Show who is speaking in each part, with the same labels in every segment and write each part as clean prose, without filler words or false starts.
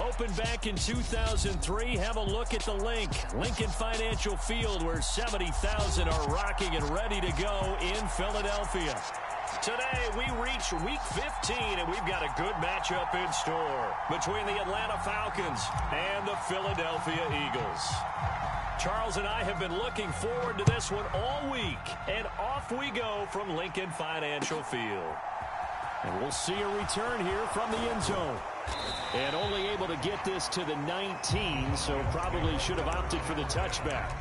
Speaker 1: Opened back in 2003, have a look at the link. Lincoln Financial Field, where 70,000 are rocking and ready to go in Philadelphia. Today, we reach Week 15, and we've got a good matchup in store between the Atlanta Falcons and the Philadelphia Eagles. Charles and I have been looking forward to this one all week, and off we go from Lincoln Financial Field. And we'll see a return here from the end zone. And only able to get this to the 19, so probably should have opted for the touchback.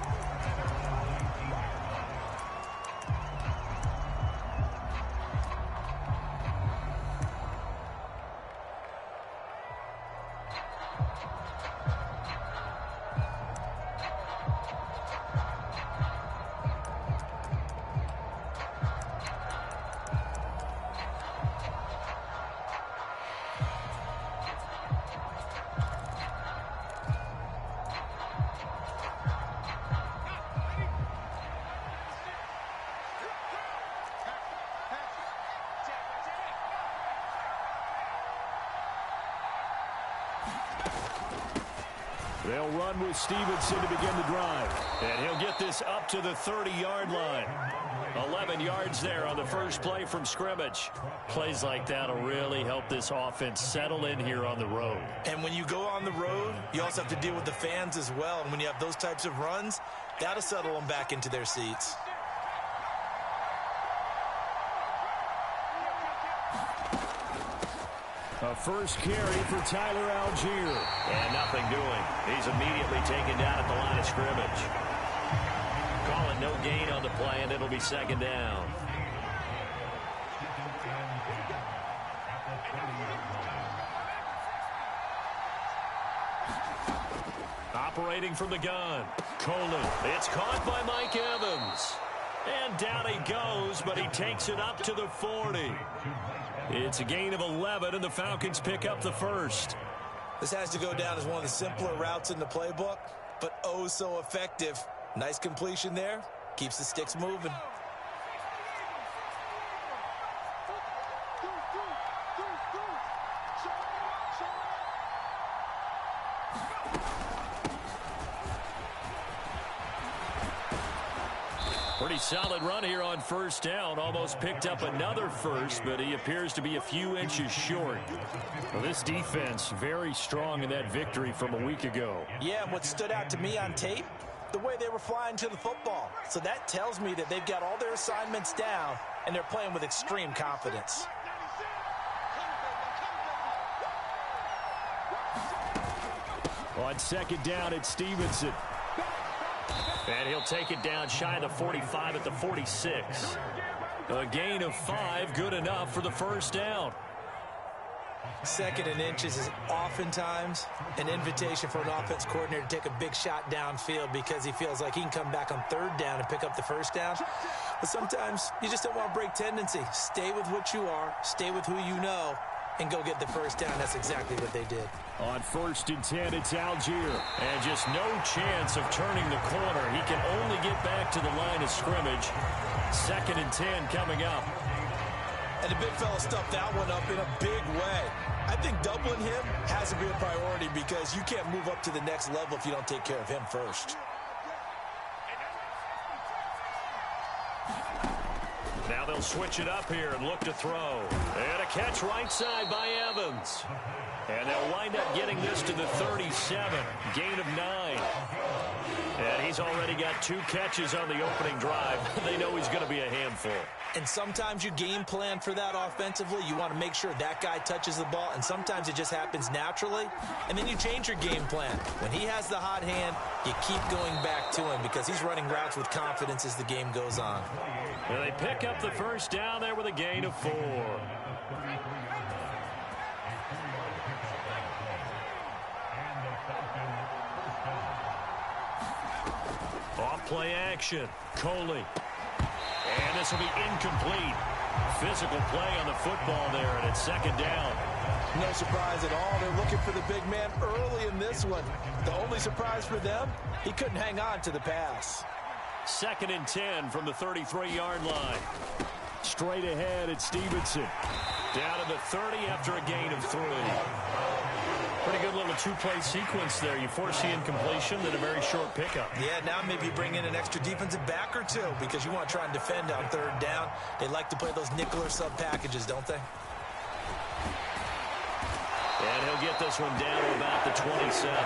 Speaker 1: They'll run with Stevenson to begin the drive. And he'll get this up to the 30-yard line. 11 yards there on the first play from scrimmage. Plays like that will really help this offense settle in here on the road.
Speaker 2: And when you go on the road, you also have to deal with the fans as well. And when you have those types of runs, that'll settle them back into their seats.
Speaker 1: A first carry for Tyler Algier. And nothing doing. He's immediately taken down at the line of scrimmage. Call it no gain on the play, and it'll be second down. Operating from the gun. Coleman. It's caught by Mike Evans. And down he goes, but he takes it up to the 40. It's a gain of 11, and the Falcons pick up the first.
Speaker 2: This has to go down as one of the simpler routes in the playbook, but oh so effective. Nice completion there. Keeps the sticks moving.
Speaker 1: Pretty solid run here on first down. Almost picked up another first, but he appears to be a few inches short. Well, this defense very strong in that victory from a week ago.
Speaker 2: Yeah, and what stood out to me on tape, the way they were flying to the football. So that tells me that they've got all their assignments down, and they're playing with extreme confidence.
Speaker 1: On second down, it's Stevenson. And he'll take it down shy of the 45 at the 46. A gain of 5, good enough for the first down.
Speaker 2: Second and inches is oftentimes an invitation for an offense coordinator to take a big shot downfield because he feels like he can come back on third down and pick up the first down. But sometimes you just don't want to break tendency. Stay with what you are, stay with who you know, and go get the first down. That's exactly what they did.
Speaker 1: On first and 10, it's Algier. And just no chance of turning the corner. He can only get back to the line of scrimmage. Second and 10 coming up.
Speaker 2: And the big fella stuffed that one up in a big way. I think doubling him has to be a priority because you can't move up to the next level if you don't take care of him first.
Speaker 1: Now they'll switch it up here and look to throw. And a catch right side by Evans. And they'll wind up getting this to the 37. Gain of 9. And he's already got 2 catches on the opening drive. They know he's going to be a handful.
Speaker 2: And sometimes you game plan for that offensively. You want to make sure that guy touches the ball. And sometimes it just happens naturally. And then you change your game plan. When he has the hot hand, you keep going back to him because he's running routes with confidence as the game goes on.
Speaker 1: And they pick up the first down there with a gain of 4. Off play action. Coley. And this will be incomplete. Physical play on the football there, and it's second down.
Speaker 2: No surprise at all. They're looking for the big man early in this one. The only surprise for them, he couldn't hang on to the pass.
Speaker 1: Second and 10 from the 33-yard line. Straight ahead, it's Stevenson. Down to the 30 after a gain of 3. Pretty good little two-play sequence there. You force the incompletion, then a very short pickup.
Speaker 2: Yeah, now maybe bring in an extra defensive back or two because you want to try and defend on third down. They like to play those nickel or sub packages, don't they?
Speaker 1: And he'll get this one down to about the 27.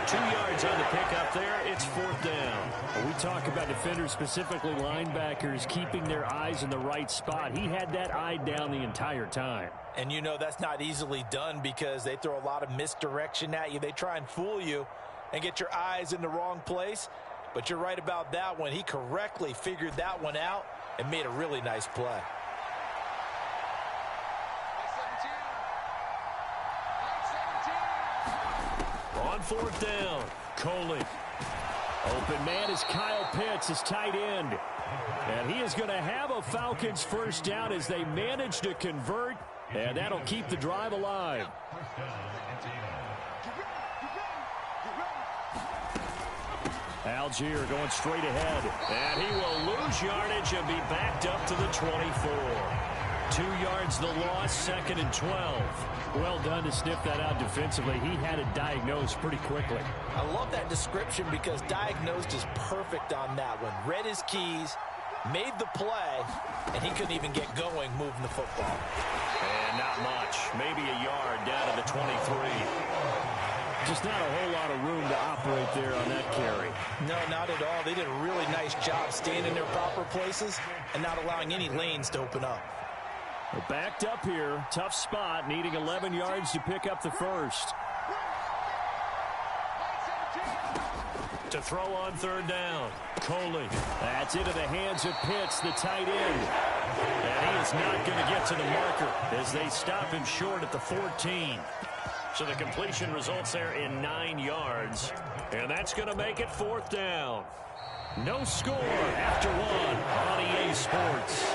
Speaker 1: 2 yards on the pickup there. It's fourth down.
Speaker 3: When we talk about defenders, specifically linebackers, keeping their eyes in the right spot. He had that eye down the entire time.
Speaker 2: And you know that's not easily done because they throw a lot of misdirection at you. They try and fool you and get your eyes in the wrong place. But you're right about that one. He correctly figured that one out and made a really nice play.
Speaker 1: On fourth down, Coley.
Speaker 3: Open man is Kyle Pitts, his tight end. And he is going to have a Falcons first down as they manage to convert. And that'll keep the drive alive. Algier going straight ahead.
Speaker 1: And he will lose yardage and be backed up to the 24. 2 yards the loss, second and 12.
Speaker 3: Well done to sniff that out defensively. He had it diagnosed pretty quickly.
Speaker 2: I love that description because diagnosed is perfect on that one. Read his keys, made the play, and he couldn't even get going moving the football.
Speaker 1: And not much. Maybe a yard down to the 23.
Speaker 3: Just not a whole lot of room to operate there on that carry.
Speaker 2: No, not at all. They did a really nice job staying in their proper places and not allowing any lanes to open up.
Speaker 3: They're backed up here. Tough spot, needing 11 yards to pick up the first.
Speaker 1: To throw on third down, Coley.
Speaker 3: That's into the hands of Pitts, the tight end.
Speaker 1: And he is not going to get to the marker as they stop him short at the 14. So the completion results there in 9 yards. And that's going to make it fourth down. No score after one on EA Sports.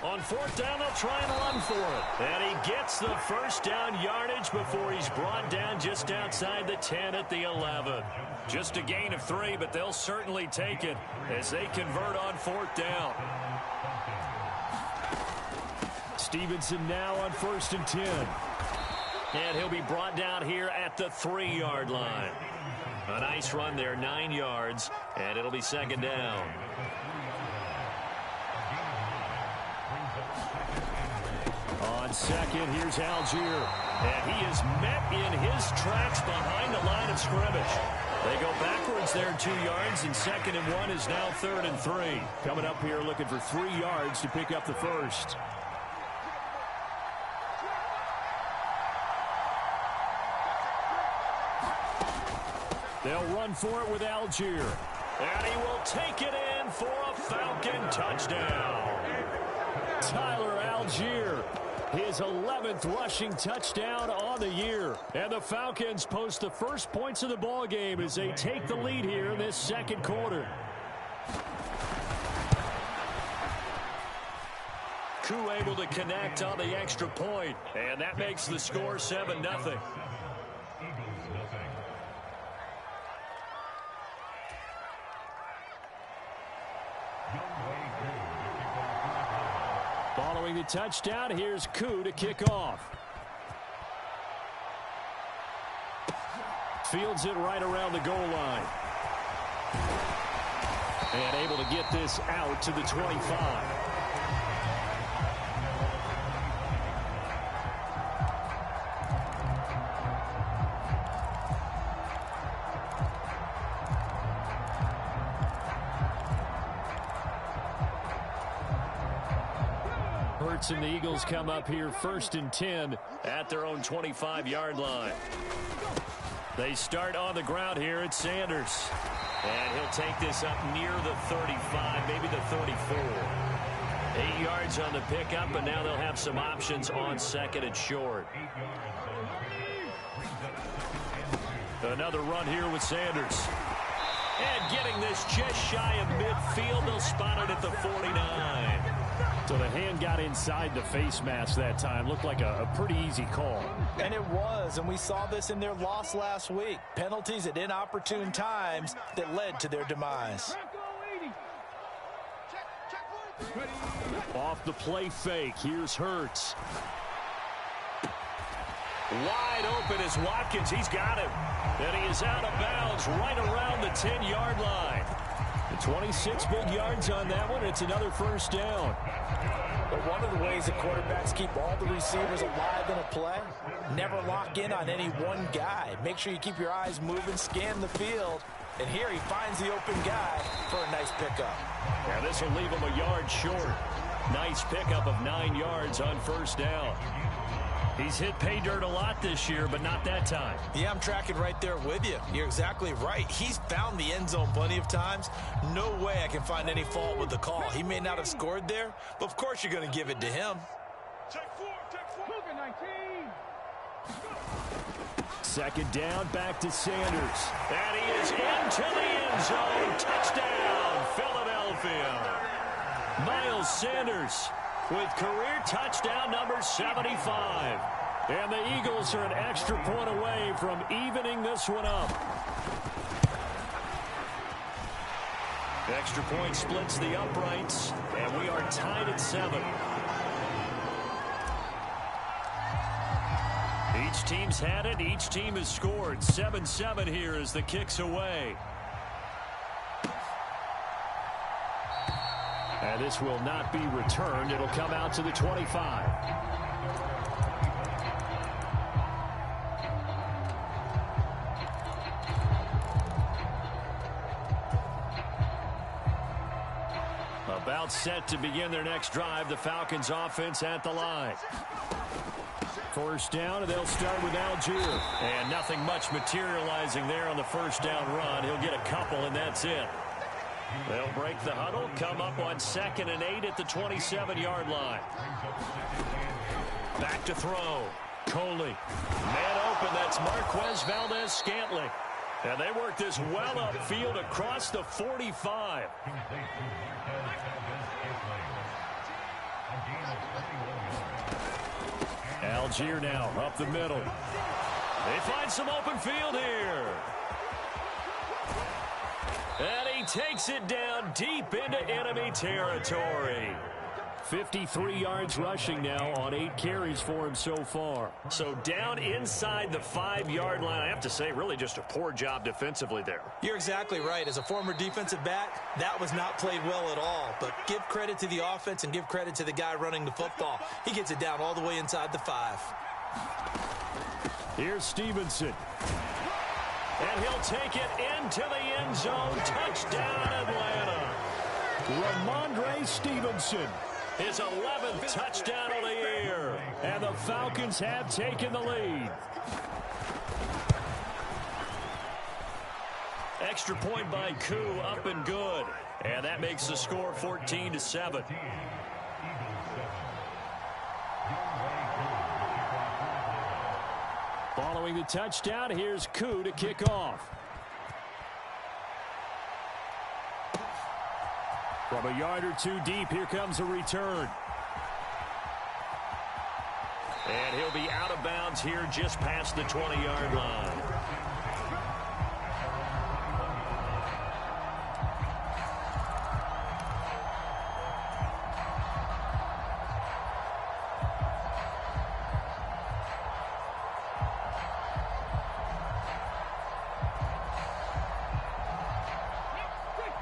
Speaker 1: On fourth down, they'll try and run for it. And he gets the first down yardage before he's brought down just outside the 10 at the 11. Just a gain of 3, but they'll certainly take it as they convert on fourth down.
Speaker 3: Stevenson now on 1st and 10.
Speaker 1: And he'll be brought down here at the 3-yard line. A nice run there, 9 yards, and it'll be second down.
Speaker 3: On second, here's Algier.
Speaker 1: And he is met in his tracks behind the line of scrimmage. They go backwards there 2 yards, and 2nd and 1 is now 3rd and 3.
Speaker 3: Coming up here looking for 3 yards to pick up the first. They'll run for it with Algier.
Speaker 1: And he will take it in for a Falcon touchdown.
Speaker 3: Tyler Algier, his 11th rushing touchdown on the year. And the Falcons post the first points of the ball game as they take the lead here in this second quarter.
Speaker 1: Koo able to connect on the extra point, and that makes the score 7-0.
Speaker 3: Following the touchdown, here's Koo to kick off. Fields it right around the goal line. And able to get this out to the 25. And the Eagles come up here 1st and 10
Speaker 1: at their own 25-yard line.
Speaker 3: They start on the ground here at Sanders.
Speaker 1: And he'll take this up near the 35, maybe the 34. 8 yards on the pickup, but now they'll have some options on 2nd and short.
Speaker 3: Another run here with Sanders.
Speaker 1: And getting this just shy of midfield, they'll spot it at the 49.
Speaker 3: So the hand got inside the face mask that time. Looked like a pretty easy call.
Speaker 2: And it was, and we saw this in their loss last week. Penalties at inopportune times that led to their demise.
Speaker 3: Off the play fake, here's Hurts.
Speaker 1: Wide open is Watkins. He's got him. And he is out of bounds right around the 10-yard line.
Speaker 3: The 26 big yards on that one. It's another first down.
Speaker 2: But one of the ways that quarterbacks keep all the receivers alive in a play, never lock in on any one guy. Make sure you keep your eyes moving, scan the field. And here he finds the open guy for a nice pickup.
Speaker 1: Yeah, this will leave him a yard short. Nice pickup of 9 yards on first down. He's hit pay dirt a lot this year, but not that time.
Speaker 2: Yeah, I'm tracking right there with you. You're exactly right. He's found the end zone plenty of times. No way I can find any fault with the call. He may not have scored there, but of course you're going to give it to him.
Speaker 3: Second down, back to Sanders.
Speaker 1: And he is into the end zone. Touchdown, Philadelphia. Miles Sanders with career touchdown number 75.
Speaker 3: And the Eagles are an extra point away from evening this one up.
Speaker 1: Extra point splits the uprights, and we are tied at 7. Each team's had it. Each team has scored. 7-7 here as the kick's away.
Speaker 3: And this will not be returned. It'll come out to the 25.
Speaker 1: About set to begin their next drive. The Falcons offense at the line.
Speaker 3: First down, and they'll start with Algier.
Speaker 1: And nothing much materializing there on the first down run. He'll get a couple, and that's it. They'll break the huddle, come up on 2nd and 8 at the 27-yard line. Back to throw. Coley. Man open, that's Marquez Valdez-Scantling. And they work this well upfield across the 45.
Speaker 3: Algier now up the middle.
Speaker 1: They find some open field here. And he takes it down deep into enemy territory.
Speaker 3: 53 yards rushing now on 8 carries for him so far.
Speaker 1: So down inside the 5-yard line. I have to say, really just a poor job defensively there.
Speaker 2: You're exactly right. As a former defensive back, that was not played well at all. But give credit to the offense and give credit to the guy running the football. He gets it down all the way inside the 5.
Speaker 3: Here's Stevenson.
Speaker 1: And he'll take it into the end zone. Touchdown, Atlanta.
Speaker 3: Ramondre Stevenson.
Speaker 1: His 11th touchdown of the year.
Speaker 3: And the Falcons have taken the lead.
Speaker 1: Extra point by Koo, up and good. And that makes the score 14-7.
Speaker 3: Following the touchdown, here's Koo to kick off. From a yard or two deep, here comes a return.
Speaker 1: And he'll be out of bounds here just past the 20-yard line.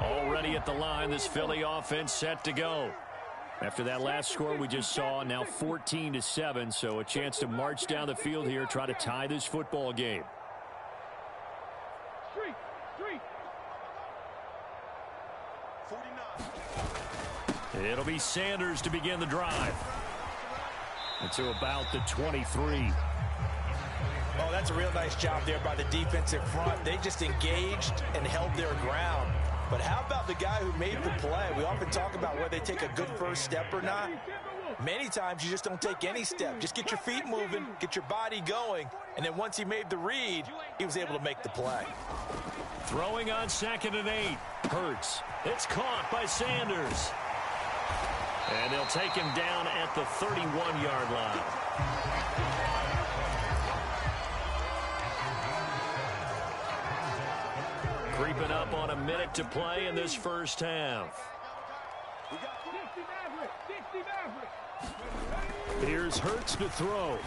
Speaker 1: Already at the line, this Philly offense set to go. After that last score we just saw, now 14-7, so a chance to march down the field here, try to tie this football game. It'll be Sanders to begin the drive. To about the 23.
Speaker 2: Oh, that's a real nice job there by the defensive front. They just engaged and held their ground. But how about the guy who made the play? We often talk about whether they take a good first step or not. Many times you just don't take any step. Just get your feet moving, get your body going, and then once he made the read, he was able to make the play.
Speaker 3: Throwing on 2nd and 8. Hurts. It's caught by Sanders. And they'll take him down at the 31-yard line. Creeping up on a minute to play in this first half. Here's Hurts to throw.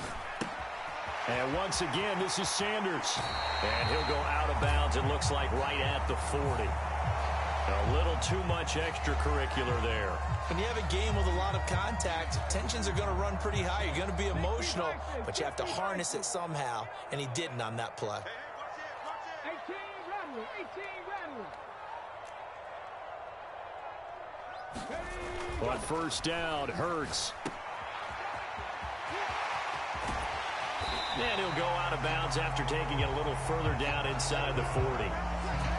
Speaker 3: And once again, this is Sanders. And he'll go out of bounds, it looks like, right at the 40. A little too much extracurricular there.
Speaker 2: When you have a game with a lot of contact, tensions are going to run pretty high. You're going to be emotional, but you have to harness it somehow, and he didn't on that play.
Speaker 4: 18 Rattler.
Speaker 3: On first down, Hurts. And he'll go out of bounds after taking it a little further down inside the 40.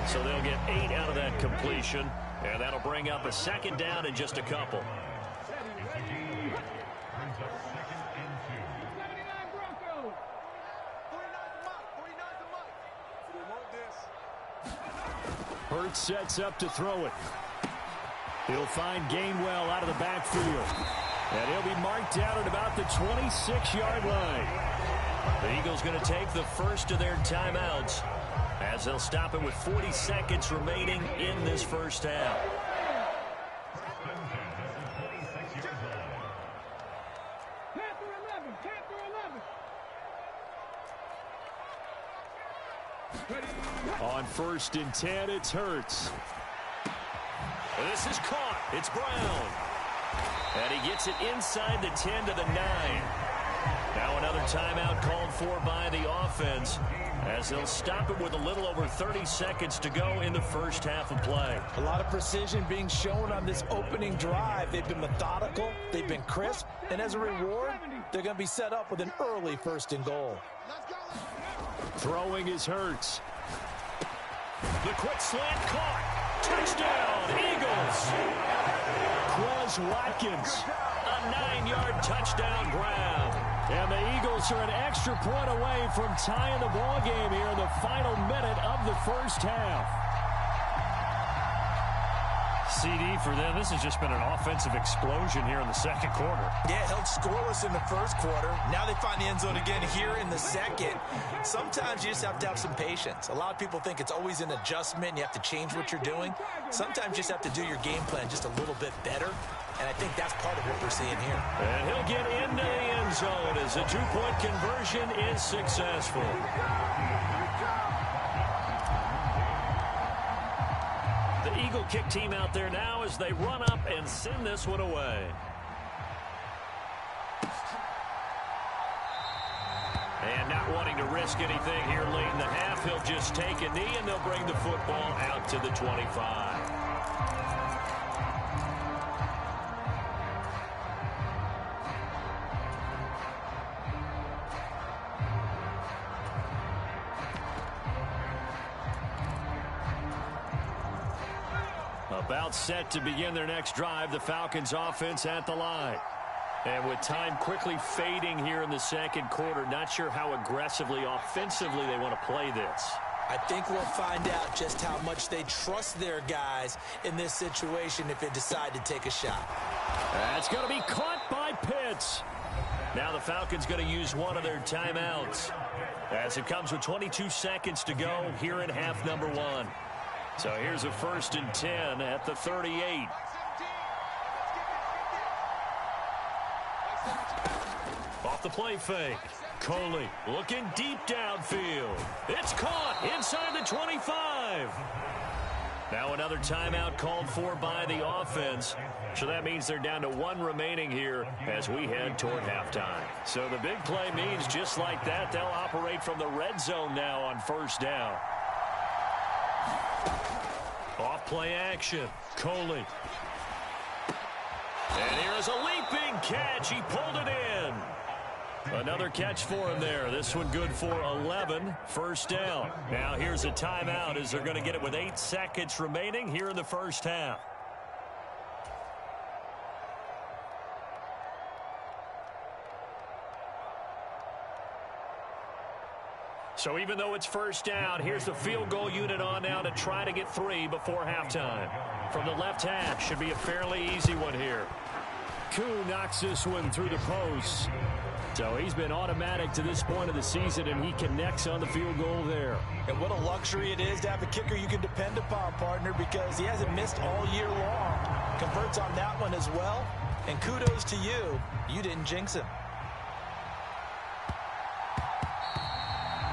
Speaker 3: So they'll get 8 out of that completion, and that'll bring up a 2nd down in just a couple. Hurts sets up to throw it. He'll find Gainwell out of the backfield. And he'll be marked down at about the 26-yard line. The Eagles going to take the first of their timeouts as they'll stop it with 40 seconds remaining in this first half. On 1st and 10, it's Hurts. This is caught. It's Brown. And he gets it inside the 10 to the 9. Now another timeout called for by the offense as they'll stop it with a little over 30 seconds to go in the first half of play.
Speaker 2: A lot of precision being shown on this opening drive. They've been methodical, they've been crisp, and as a reward, they're going to be set up with an early 1st and goal.
Speaker 3: Throwing is Hurts. The quick slant caught. Touchdown, Eagles. Quez Watkins, a 9-yard touchdown grab. And the Eagles are an extra point away from tying the ball game here in the final minute of the first half. CD for them. This has just been an offensive explosion here in the second quarter.
Speaker 2: Yeah, held scoreless in the first quarter. Now they find the end zone again here in the second. Sometimes you just have to have some patience. A lot of people think it's always an adjustment. You have to change what you're doing. Sometimes you just have to do your game plan just a little bit better. And I think that's part of what we're seeing here.
Speaker 3: And he'll get into the end zone as the 2-point conversion is successful. The Eagle kick team out there now as they run up and send this one away. And not wanting to risk anything here late in the half, he'll just take a knee and they'll bring the football out to the 25. About set to begin their next drive, the Falcons offense at the line. And with time quickly fading here in the second quarter, not sure how aggressively, offensively they want to play this.
Speaker 2: I think we'll find out just how much they trust their guys in this situation if they decide to take a shot.
Speaker 3: That's going to be caught by Pitts. Now the Falcons going to use one of their timeouts as it comes with 22 seconds to go here in half number 1. So here's a 1st and 10 at the 38. Off the play fake. Coley looking deep downfield. It's caught inside the 25. Now another timeout called for by the offense. So that means they're down to 1 remaining here as we head toward halftime. So the big play means just like that, they'll operate from the red zone now on 1st down. Off play action. Coley. And here's a leaping catch. He pulled it in. Another catch for him there. This one good for 11. 1st down. Now here's a timeout as they're going to get it with 8 seconds remaining here in the first half.
Speaker 1: So even though it's first down, here's the field goal unit on now to try to get 3 before halftime. From the left half, should be a fairly easy one here.
Speaker 3: Koo knocks this one through the post. So he's been automatic to this point of the season, and he connects on the field goal there.
Speaker 2: And what a luxury it is to have a kicker you can depend upon, partner, because he hasn't missed all year long. Converts on that one as well. And kudos to you. You didn't jinx him.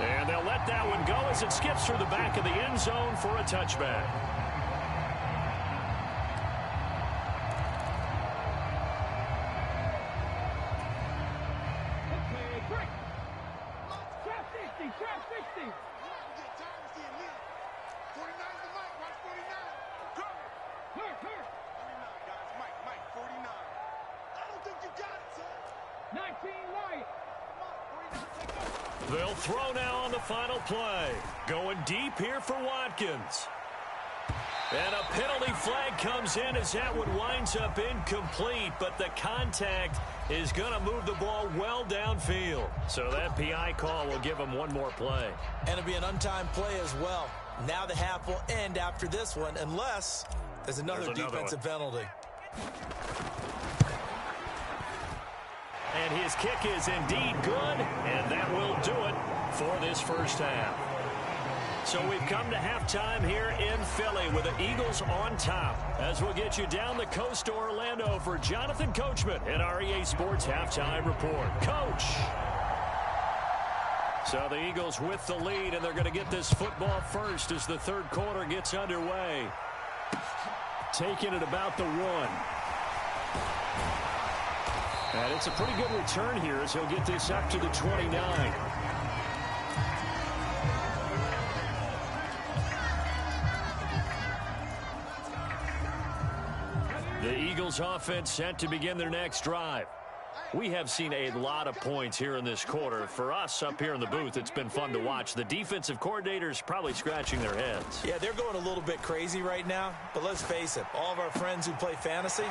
Speaker 1: And they'll let that one go as it skips through the back of the end zone for a touchback. They'll throw now on the final play. Going deep here for Watkins. And a penalty flag comes in as that one winds up incomplete, but the contact is going to move the ball well downfield. So that PI call will give him one more play.
Speaker 2: And it'll be an untimed play as well. Now the half will end after this one, unless there's another defensive penalty.
Speaker 1: And his kick is indeed good, and that will do it for this first half. So we've come to halftime here in Philly with the Eagles on top. As we'll get you down the coast to Orlando for Jonathan Coachman in our EA Sports Halftime Report. Coach! So the Eagles with the lead, and they're going to get this football first as the third quarter gets underway.
Speaker 3: Taking it about the 1. And it's a pretty good return here as he'll get this up to the 29. The Eagles offense set to begin their next drive. We have seen a lot of points here in this quarter. For us up here in the booth, it's been fun to watch. The defensive coordinators probably scratching their heads.
Speaker 2: Yeah, they're going a little bit crazy right now. But let's face it, all of our friends who play fantasy,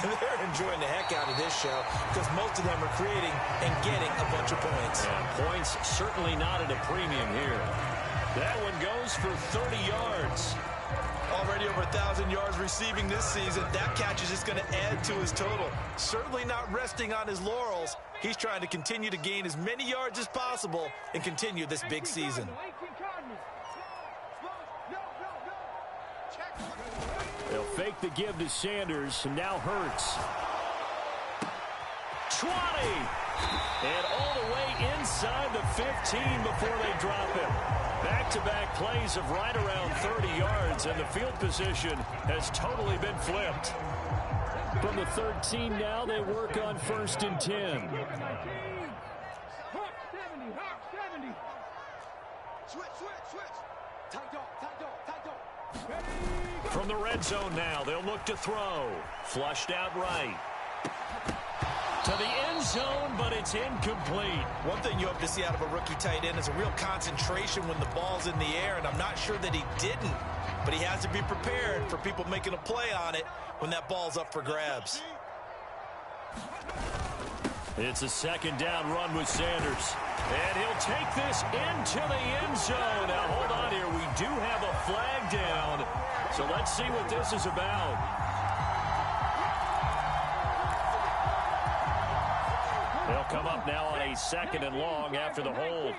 Speaker 2: they're enjoying the heck out of this show because most of them are creating and getting a bunch of points.
Speaker 1: Yeah, points certainly not at a premium here. That one goes for 30 yards.
Speaker 2: Already over 1,000 yards receiving this season. That catch is just going to add to his total. Certainly not resting on his laurels. He's trying to continue to gain as many yards as possible and continue this big season.
Speaker 3: They'll fake the give to Sanders, and now Hurts.
Speaker 1: 20! And all the way inside the 15 before they drop him. Back-to-back plays of right around 30 yards, and the field position has totally been flipped.
Speaker 3: From the 13 now, they work on 1st and 10.
Speaker 1: From the red zone now, they'll look to throw. Flushed out right. To the end zone, but it's incomplete.
Speaker 2: One thing you hope to see out of a rookie tight end is a real concentration when the ball's in the air, and I'm not sure that he didn't, but he has to be prepared for people making a play on it when that ball's up for grabs.
Speaker 1: It's a second down run with Sanders. And he'll take this into the end zone. Now, hold on here. We do have a flag down, so let's see what this is about. They'll come up now on a 2nd and long after the hold.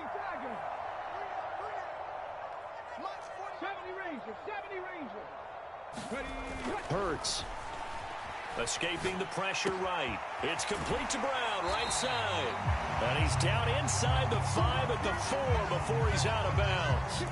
Speaker 3: Hurts.
Speaker 1: Escaping the pressure right. It's complete to Brown, right side. And he's down inside the 5 at the 4 before he's out of bounds.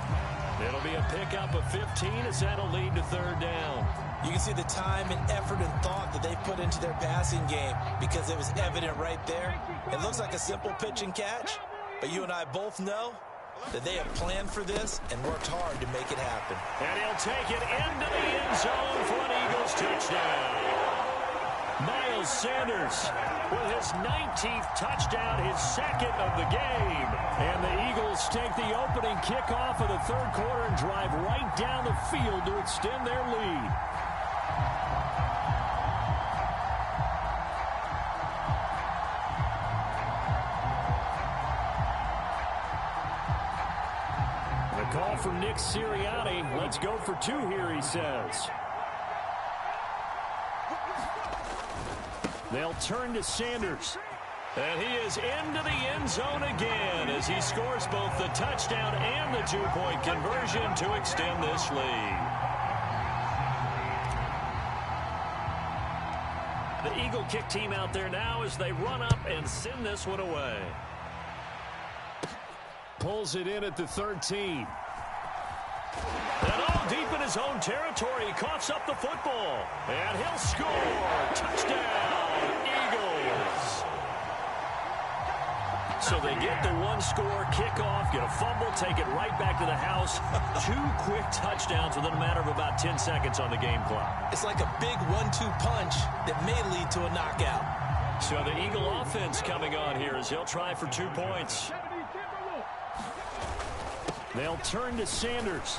Speaker 1: It'll be a pickup of 15 as that'll lead to 3rd down.
Speaker 2: You can see the time and effort and thought that they've put into their passing game because it was evident right there. It looks like a simple pitch and catch, but you and I both know that they have planned for this and worked hard to make it happen.
Speaker 1: And he'll take it into the end zone for an Eagles touchdown. Miles Sanders with his 19th touchdown, his 2nd of the game.
Speaker 3: And the Eagles take the opening kickoff of the 3rd quarter and drive right down the field to extend their lead. call for Nick Sirianni. Let's go for 2 here, he says. They'll turn to Sanders. And he is into the end zone again as he scores both the touchdown and the 2-point conversion to extend this lead. The Eagle kick team out there now as they run up and send this one away. Pulls it in at the 13. And all deep in his own territory, he coughs up the football. And he'll score. Touchdown, Eagles. So they get the 1-score kickoff, get a fumble, take it right back to the house. 2 quick touchdowns within a matter of about 10 seconds on the game clock.
Speaker 2: It's like a big 1-2 punch that may lead to a knockout.
Speaker 1: So the Eagle offense coming on here as he'll try for 2 points.
Speaker 3: They'll turn to Sanders.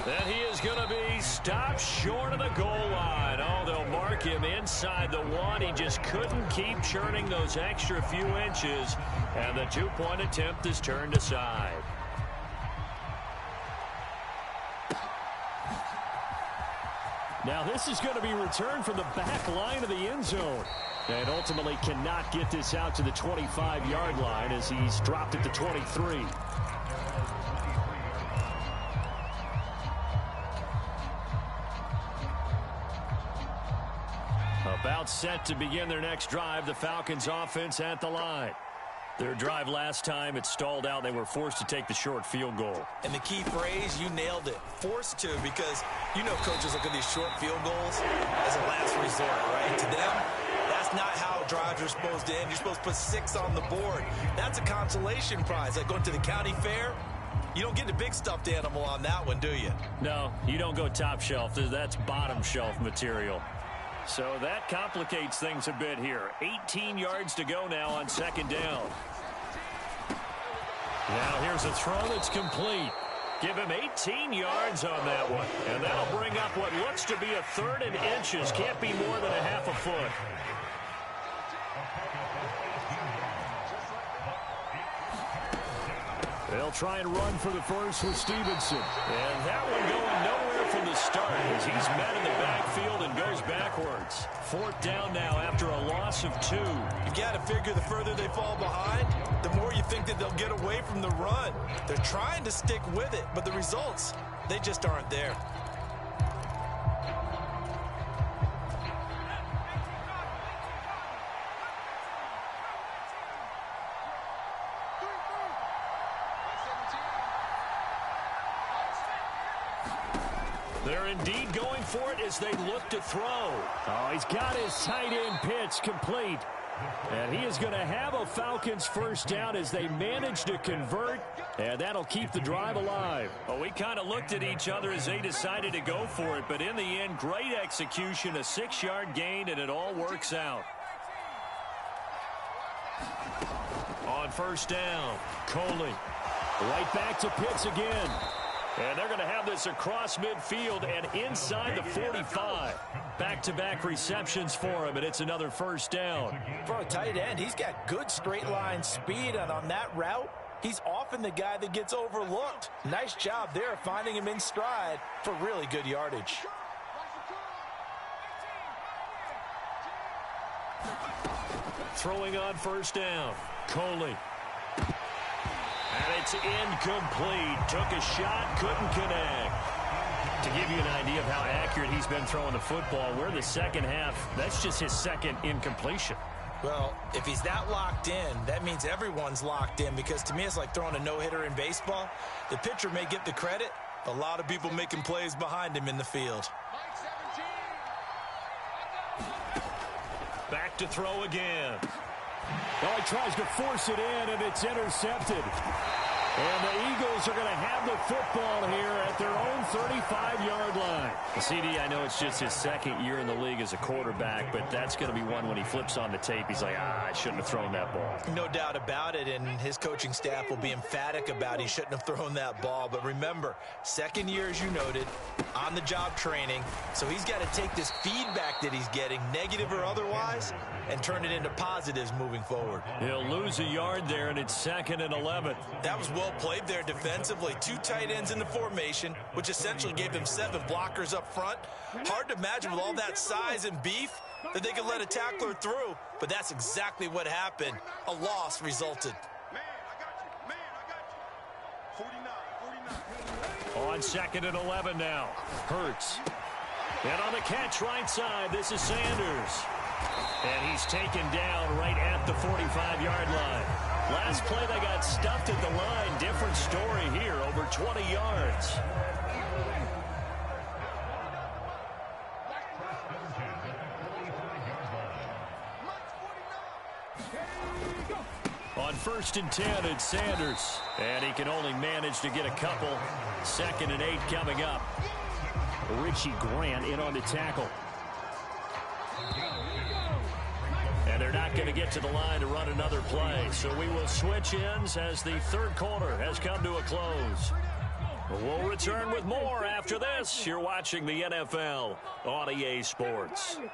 Speaker 1: And he is going to be stopped short of the goal line. Oh, they'll mark him inside the 1. He just couldn't keep churning those extra few inches. And the 2-point attempt is turned aside.
Speaker 3: Now this is going to be returned from the back line of the end zone. And ultimately cannot get this out to the 25-yard line as he's dropped at the 23. About set to begin their next drive, the Falcons offense at the line. Their drive last time, it stalled out. They were forced to take the short field goal.
Speaker 2: And the key phrase, you nailed it, forced to, because you know coaches look at these short field goals as a last resort, right? To them, that's not how drives are supposed to end. You're supposed to put 6 on the board. That's a consolation prize. Like going to the county fair, you don't get the big stuffed animal on that one, do you?
Speaker 1: No, you don't go top shelf. That's bottom shelf material. So that complicates things a bit here. 18 yards to go now on 2nd down. Now here's a throw that's complete. Give him 18 yards on that one. And that'll bring up what looks to be a 3rd and inches. Can't be more than a half a foot.
Speaker 3: They'll try and run for the first with Stevenson.
Speaker 1: And that one going nowhere from the start as he's met in the backfield and goes backwards. 4th down now after a loss of 2.
Speaker 2: You got to figure the further they fall behind, the more you think that they'll get away from the run. They're trying to stick with it, but the results, they just aren't there.
Speaker 1: They're indeed going for it as they look to throw.
Speaker 3: Oh, he's got his tight end pitch complete. And he is going to have a Falcons first down as they manage to convert. And that'll keep the drive alive.
Speaker 1: Well, we kind of looked at each other as they decided to go for it. But in the end, great execution, a 6-yard gain, and it all works out. On 1st down, Coley.
Speaker 3: Right back to Pitts again.
Speaker 1: And they're going to have this across midfield and inside the 45. Back-to-back receptions for him, and it's another 1st down.
Speaker 2: For a tight end, he's got good straight-line speed, and on that route, he's often the guy that gets overlooked. Nice job there finding him in stride for really good yardage.
Speaker 1: Throwing on 1st down, Coley. And it's incomplete. Took a shot, couldn't connect. To give you an idea of how accurate he's been throwing the football, we're the second half. That's just his 2nd incompletion.
Speaker 2: Well, if he's that locked in, that means everyone's locked in, because to me it's like throwing a no-hitter in baseball. The pitcher may get the credit, a lot of people making plays behind him in the field.
Speaker 1: Back to throw again.
Speaker 3: Well, he tries to force it in, and it's intercepted. And the Eagles are going to have the football here at their own 35-yard line.
Speaker 1: CD, I know it's just his 2nd year in the league as a quarterback, but that's going to be one when he flips on the tape. He's like, I shouldn't have thrown that ball.
Speaker 2: No doubt about it, and his coaching staff will be emphatic about he shouldn't have thrown that ball. But remember, 2nd year, as you noted, on-the-job training, so he's got to take this feedback that he's getting, negative or otherwise, and turn it into positives moving forward.
Speaker 1: He'll lose a yard there, and it's 2nd and 11.
Speaker 2: That was well played there defensively. 2 tight ends in the formation, which essentially gave them 7 blockers up front. Hard to imagine with all that size and beef that they could let a tackler through, but that's exactly what happened. A loss resulted.
Speaker 1: On 2nd and 11 now. Hurts. And on the catch right side, this is Sanders. And he's taken down right at the 45-yard line. Last play, they got stuffed at the line. Different story here, over 20 yards. On 1st and 10, it's Sanders. And he can only manage to get a couple. 2nd and 8 coming up. Richie Grant in on the tackle. And they're not going to get to the line to run another play. So we will switch ends as the 3rd quarter has come to a close. We'll return with more after this. You're watching the NFL on EA Sports.
Speaker 4: 49,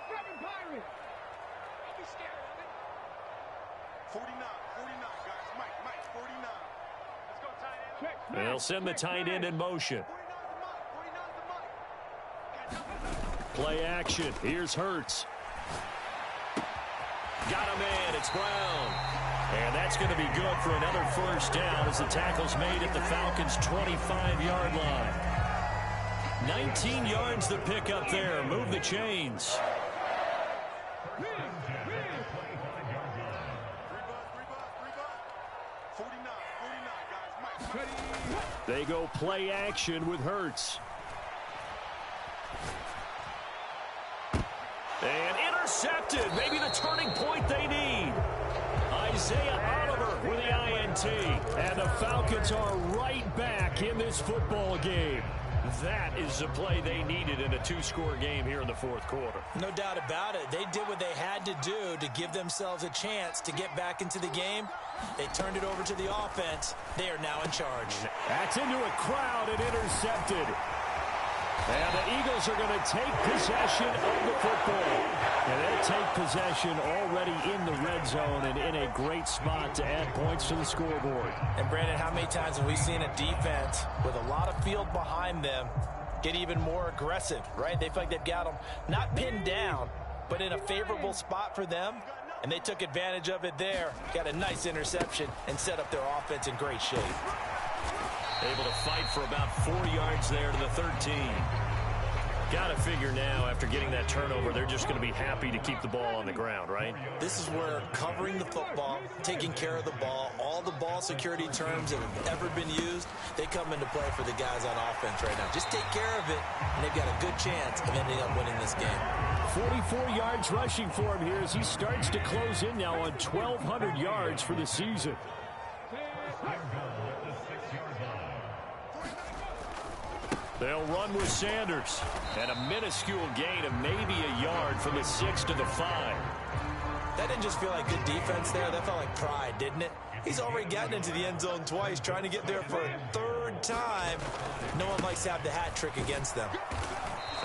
Speaker 4: guys. Mike, 49. Let's go, tight end.
Speaker 1: They'll send the tight end in motion. Play action. Here's Hurts. Got him in. It's Brown. And that's going to be good for another 1st down as the tackle's made at the Falcons' 25-yard line. 19 yards the pick up there. Move the chains. They go play action with Hurts. And intercepted. Maybe the turning point they need. Isaiah Oliver with the INT. And the Falcons are right back in this football game. That is the play they needed in a 2-score game here in the 4th quarter.
Speaker 2: No doubt about it. They did what they had to do to give themselves a chance to get back into the game. They turned it over to the offense. They are now in charge.
Speaker 3: That's into a crowd and intercepted. And the Eagles are going to take possession of the football. And they'll take possession already in the red zone and in a great spot to add points to the scoreboard.
Speaker 2: And, Brandon, how many times have we seen a defense with a lot of field behind them get even more aggressive, right? They feel like they've got them not pinned down, but in a favorable spot for them. And they took advantage of it there. Got a nice interception and set up their offense in great shape.
Speaker 1: Able to fight for about 4 yards there to the 13. Got to figure now, after getting that turnover, they're just going to be happy to keep the ball on the ground, right?
Speaker 2: This is where covering the football, taking care of the ball, all the ball security terms that have ever been used, they come into play for the guys on offense right now. Just take care of it, and they've got a good chance of ending up winning this game.
Speaker 3: 44 yards rushing for him here as he starts to close in now on 1,200 yards for the season. They'll run with Sanders. And a minuscule gain of maybe a yard from the 6 to the 5.
Speaker 2: That didn't just feel like good defense there. That felt like pride, didn't it? He's already gotten into the end zone twice, trying to get there for a 3rd time. No one likes to have the hat trick against them.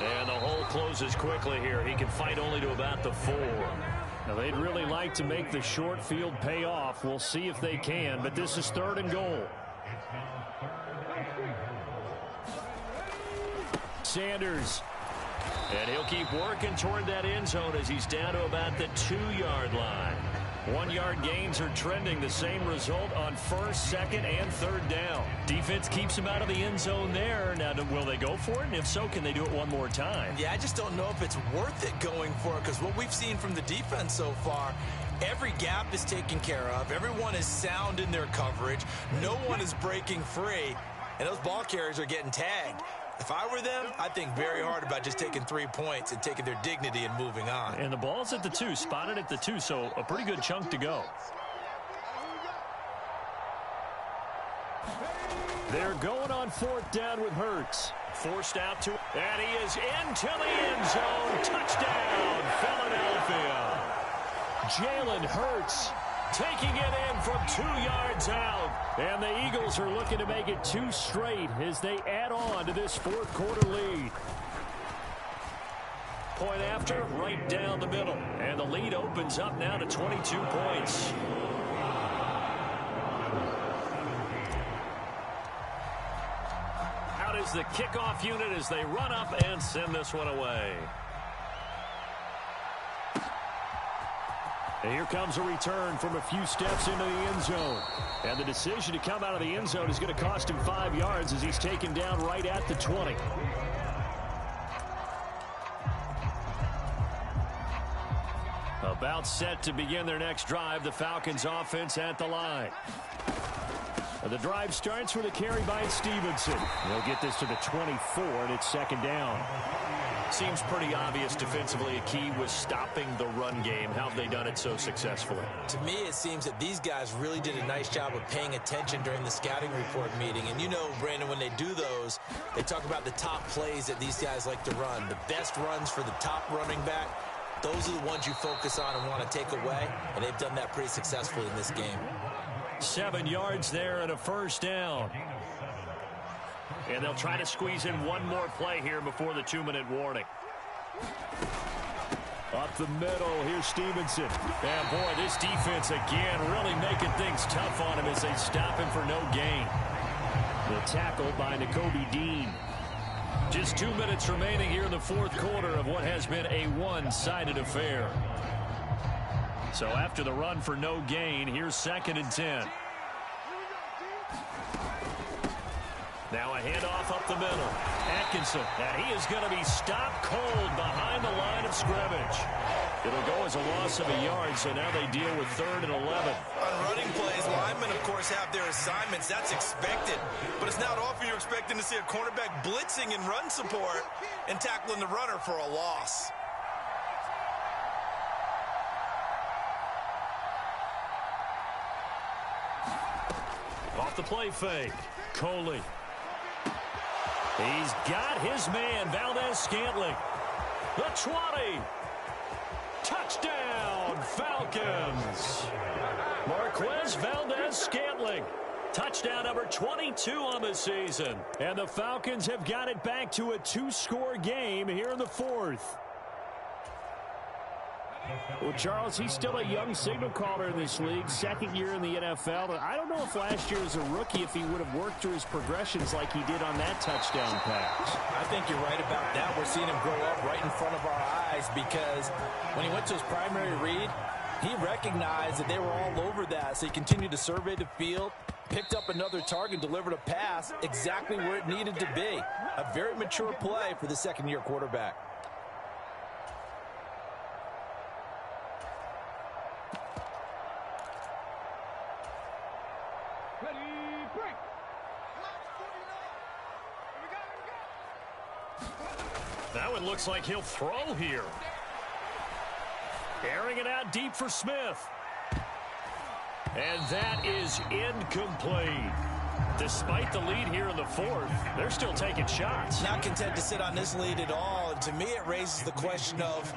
Speaker 1: And the hole closes quickly here. He can fight only to about the 4.
Speaker 3: Now, they'd really like to make the short field pay off. We'll see if they can, but this is 3rd and goal. Sanders. And he'll keep working toward that end zone as he's down to about the 2-yard line. 1-yard gains are trending. The same result on 1st, 2nd, and 3rd down. Defense keeps him out of the end zone there. Now, will they go for it? And if so, can they do it one more time?
Speaker 2: Yeah, I just don't know if it's worth it going for it, because what we've seen from the defense so far, every gap is taken care of. Everyone is sound in their coverage. No one is breaking free. And those ball carriers are getting tagged. If I were them, I'd think very hard about just taking 3 points and taking their dignity and moving on.
Speaker 1: And the ball's at the 2, spotted at the 2, so a pretty good chunk to go.
Speaker 3: They're going on 4th down with Hurts.
Speaker 1: Forced out to, and he is into the end zone. Touchdown, Philadelphia.
Speaker 3: Jalen Hurts taking it in from 2 yards out. And the Eagles are looking to make it 2 straight as they add on to this 4th quarter lead.
Speaker 1: Point after, right down the middle. And the lead opens up now to 22 points. is the kickoff unit as they run up and send this one away.
Speaker 3: And here comes a return from a few steps into the end zone. And the decision to come out of the end zone is going to cost him 5 yards as he's taken down right at the 20.
Speaker 1: About set to begin their next drive, the Falcons offense at the line.
Speaker 3: The drive starts with a carry by Stevenson. They'll get this to the 24, and it's second down.
Speaker 1: Seems pretty obvious defensively a key was stopping the run game. How have they done it so successfully?
Speaker 2: To me, it seems that these guys really did a nice job of paying attention during the scouting report meeting. And you know, Brandon, when they do those, they talk about the top plays that these guys like to run. The best runs for the top running back, those are the ones you focus on and want to take away. And they've done that pretty successfully in this game.
Speaker 1: 7 yards there and a first down. And they'll try to squeeze in one more play here before the 2-minute warning.
Speaker 3: Up the middle, here's Stevenson.
Speaker 1: And boy, this defense again really making things tough on him as they stop him for no gain.
Speaker 3: The tackle by Nakobe Dean.
Speaker 1: Just 2 minutes remaining here in the fourth quarter of what has been a one-sided affair. So after the run for no gain, here's 2nd and 10. Now a handoff up the middle. Atkinson, and he is going to be stopped cold behind the line of scrimmage. It'll go as a loss of a yard, so now they deal with 3rd and 11.
Speaker 5: On running plays, linemen, of course, have their assignments. That's expected. But it's not often you're expecting to see a cornerback blitzing in run support and tackling the runner for a loss.
Speaker 1: Off the play fake, Coley. He's got his man, Valdez-Scantling. The 20. Touchdown, Falcons. Marquez Valdez-Scantling. Touchdown number 22 on the season.
Speaker 3: And the Falcons have got it back to a 2-score game here in the fourth. Well, Charles, he's still a young signal caller in this league, 2nd year in the NFL. But I don't know if last year as a rookie, if he would have worked through his progressions like he did on that touchdown pass.
Speaker 2: I think you're right about that. We're seeing him grow up right in front of our eyes because when he went to his primary read, he recognized that they were all over that. So he continued to survey the field, picked up another target, delivered a pass exactly where it needed to be. A very mature play for the 2nd-year quarterback.
Speaker 1: That one looks like he'll throw here. Airing it out deep for Smith. And that is incomplete. Despite the lead here in the fourth, they're still taking shots.
Speaker 2: Not content to sit on this lead at all. And to me, it raises the question of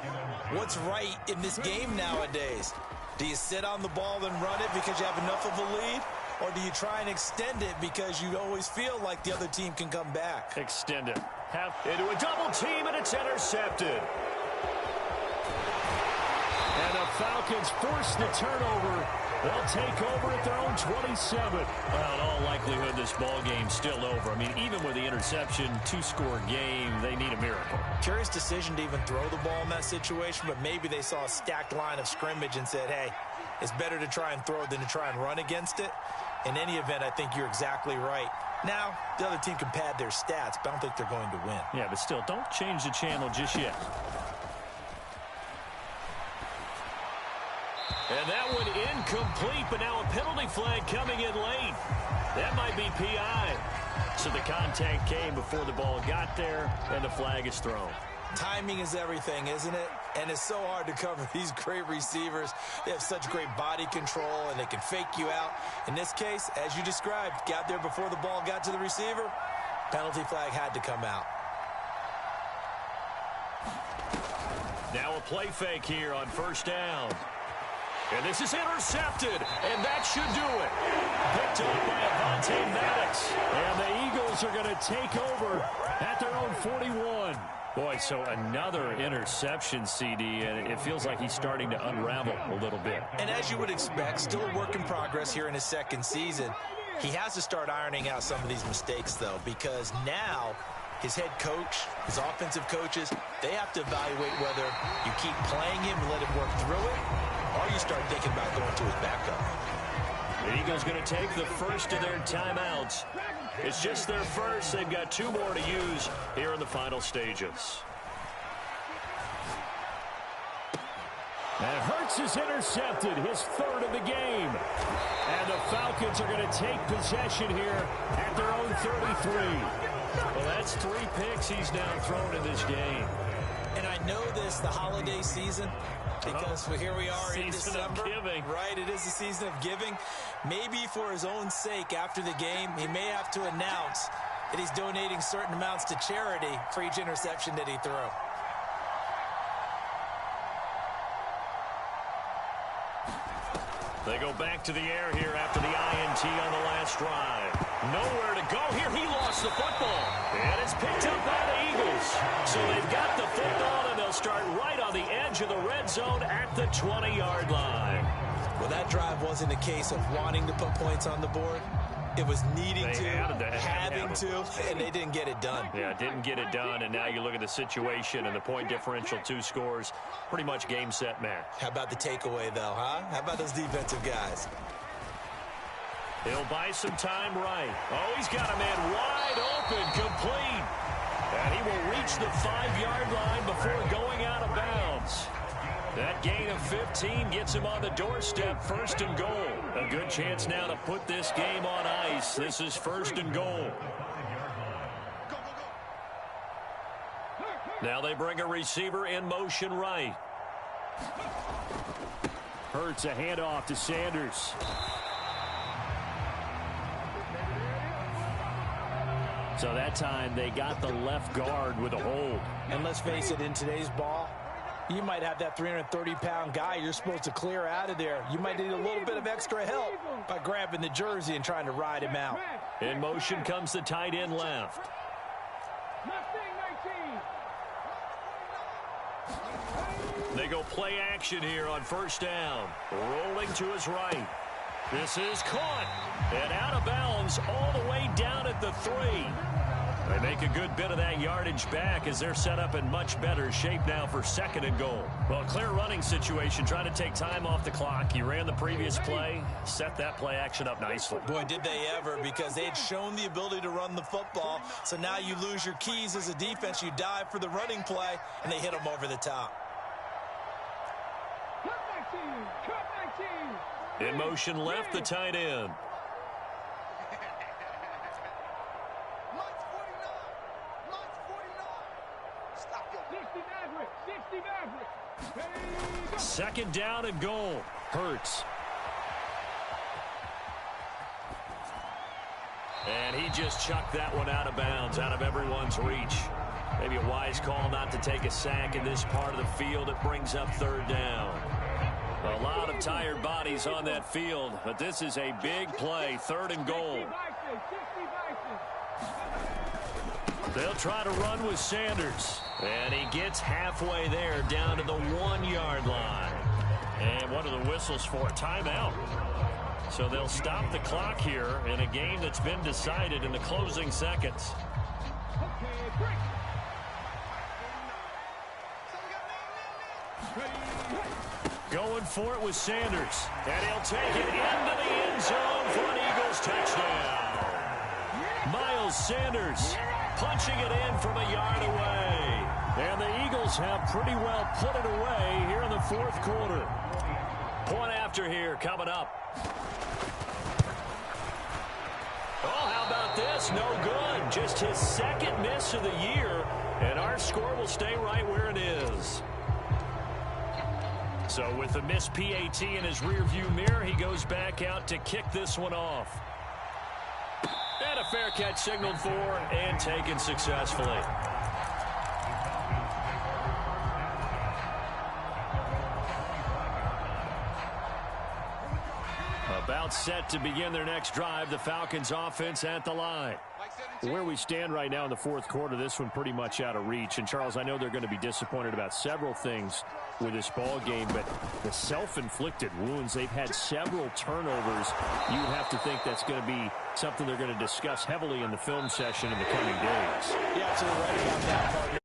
Speaker 2: what's right in this game nowadays. Do you sit on the ball and run it because you have enough of a lead? Or do you try and extend it because you always feel like the other team can come back?
Speaker 1: Extend it. Have into a double team, and it's intercepted.
Speaker 3: And the Falcons force the turnover. They'll take over at their own 27.
Speaker 1: Well, in all likelihood, this ball game's still over. I mean, even with the interception, 2-score game, they need a miracle.
Speaker 2: Curious decision to even throw the ball in that situation, but maybe they saw a stacked line of scrimmage and said, hey, it's better to try and throw than to try and run against it. In any event, I think you're exactly right. Now, the other team can pad their stats, but I don't think they're going to win.
Speaker 1: Yeah, but still, don't change the channel just yet. And that one incomplete, but now a penalty flag coming in late. That might be PI. So the contact came before the ball got there, and the flag is thrown.
Speaker 2: Timing is everything, isn't it? And it's so hard to cover these great receivers. They have such great body control, and they can fake you out. In this case, as you described, got there before the ball got to the receiver. Penalty flag had to come out.
Speaker 1: Now a play fake here on first down. And this is intercepted, and that should do it. Picked up by Avonte Maddox.
Speaker 3: And the Eagles are going to take over at their own 41.
Speaker 1: Boy, so another interception, CD, and it feels like he's starting to unravel a little bit.
Speaker 2: And as you would expect, still a work in progress here in his 2nd season. He has to start ironing out some of these mistakes, though, because now his head coach, his offensive coaches, they have to evaluate whether you keep playing him and let him work through it, or you start thinking about going to his backup.
Speaker 1: The Eagles going to take the first of their timeouts. It's just their first. They've got 2 more to use here in the final stages.
Speaker 3: And Hurts is intercepted, his 3rd of the game. And the Falcons are going to take possession here at their own 33.
Speaker 1: Well, that's 3 picks he's now thrown in this game.
Speaker 2: And I know this, the holiday season, because here we are in December.
Speaker 1: Season of giving.
Speaker 2: Right, it is the season of giving. Maybe for his own sake, after the game, he may have to announce that he's donating certain amounts to charity for each interception that he threw.
Speaker 1: They go back to the air here after the INT on the last drive. Nowhere to go here. He lost the football. And it's picked up by the Eagles. So they've got the football, and they'll start right on the edge of the red zone at the 20-yard line.
Speaker 2: Well, that drive wasn't a case of wanting to put points on the board. It was needing to, having to, and they didn't get it done.
Speaker 1: Yeah, didn't get it done, and now you look at the situation and the point differential, 2 scores, pretty much game, set, match.
Speaker 2: How about the takeaway, though, huh? How about those defensive guys?
Speaker 1: He'll buy some time right. Oh, he's got a man wide open, complete. And he will reach the 5-yard line before going out of bounds. That gain of 15 gets him on the doorstep, 1st and goal. A good chance now to put this game on ice. This is 1st and goal. Now they bring a receiver in motion right.
Speaker 3: Hurts a handoff to Sanders. So that time they got the left guard with a hold.
Speaker 2: And let's face it, in today's ball, you might have that 330-pound guy you're supposed to clear out of there. You might need a little bit of extra help by grabbing the jersey and trying to ride him out.
Speaker 1: In motion comes the tight end left. They go play action here on 1st down. Rolling to his right. This is caught. And out of bounds all the way down at the 3. They make a good bit of that yardage back as they're set up in much better shape now for 2nd and goal. Well, a clear running situation, trying to take time off the clock. He ran the previous play, set that play action up nicely.
Speaker 2: Boy, did they ever, because they had shown the ability to run the football. So now you lose your keys as a defense. You dive for the running play, and they hit them over the top.
Speaker 1: In motion left, the tight end. Second down and goal. Hurts. And he just chucked that one out of bounds, out of everyone's reach. Maybe a wise call not to take a sack in this part of the field. It brings up 3rd down. A lot of tired bodies on that field, but this is a big play, 3rd and goal. They'll try to run with Sanders. And he gets halfway there, down to the 1-yard line. And what are the whistles for? Timeout. So they'll stop the clock here in a game that's been decided in the closing seconds. Going for it with Sanders. And he'll take it into the end zone for an Eagles touchdown. Miles Sanders punching it in from a yard away. And the Eagles have pretty well put it away here in the 4th quarter. Point after here coming up. Oh, how about this? No good. Just his 2nd miss of the year. And our score will stay right where it is. So with the missed PAT in his rearview mirror, he goes back out to kick this one off. And a fair catch signaled for and taken successfully. About set to begin their next drive, the Falcons offense at the line.
Speaker 3: Where we stand right now in the 4th quarter, this one pretty much out of reach. And, Charles, I know they're going to be disappointed about several things with this ball game, but the self-inflicted wounds, they've had several turnovers. You have to think that's going to be Something they're going to discuss heavily in the film session in the coming days.
Speaker 2: Yeah, absolutely right about that, partner.